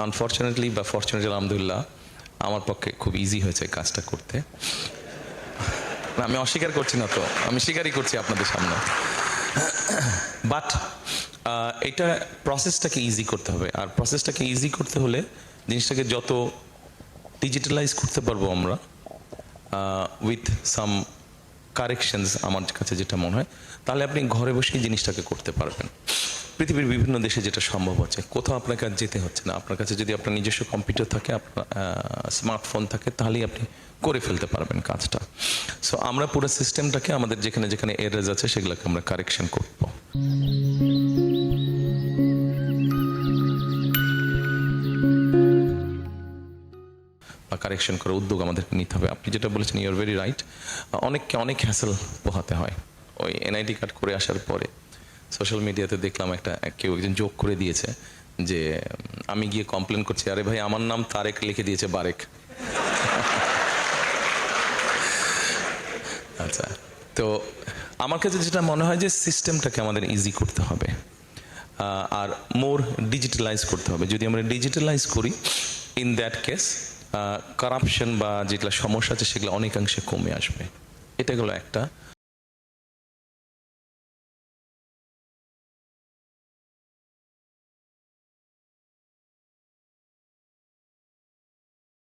Unfortunately বা fortunately আলহামদুলিল্লাহ আমার পক্ষে খুব ইজি হয়েছে কাজটা করতে। আমি অস্বীকার করছি না, তো আমি স্বীকারই করছি আপনাদের সামনে। বাট এটা প্রসেসটাকে ইজি করতে হবে, আর প্রসেসটাকে ইজি করতে হলে জিনিসটাকে যত ডিজিটালাইজ করতে পারবো আমরা উইথ সাম কারেকশনস, আমার কাছে যেটা মনে হয়, তাহলে আপনি ঘরে বসেই জিনিসটাকে করতে পারবেন। পৃথিবীর বিভিন্ন দেশে যেটা সম্ভব হচ্ছে, কোথাও আপনাকে আর যেতে হচ্ছে না। আপনার কাছে যদি আপনার নিজস্ব কম্পিউটার থাকে, আপনার স্মার্টফোন থাকে, তাহলেই আপনি করে ফেলতে পারবেন কাজটা। সো আমরা পুরো সিস্টেমটাকে আমাদের যেখানে যেখানে এরার্স আছে সেগুলোকে আমরা কারেকশন করবো। বা কারেকশন করার উদ্যোগ আমাদেরকে নিতে হবে। আপনি যেটা বলেছেন, ইউ আর ভেরি রাইট। অনেককে অনেক হ্যাসেল পোহাতে হয়। ওই এনআইডি কার্ড করে আসার পরে সোশ্যাল মিডিয়াতে দেখলাম কেউ একজন যোগ করে দিয়েছে যে আমি গিয়ে কমপ্লেন করছি, আরে ভাই আমার নাম তারেক লিখে দিয়েছে বারেক। আচ্ছা, তো আমার কাছে যেটা মনে হয় যে সিস্টেমটাকে আমাদের ইজি করতে হবে আর মোর ডিজিটালাইজ করতে হবে। যদি আমরা ডিজিটালাইজ করি, ইন দ্যাট কেস কারাপশন বা যেগুলো সমস্যা আছে সেগুলো অনেকাংশে কমে আসবে। এটা গেলো একটা।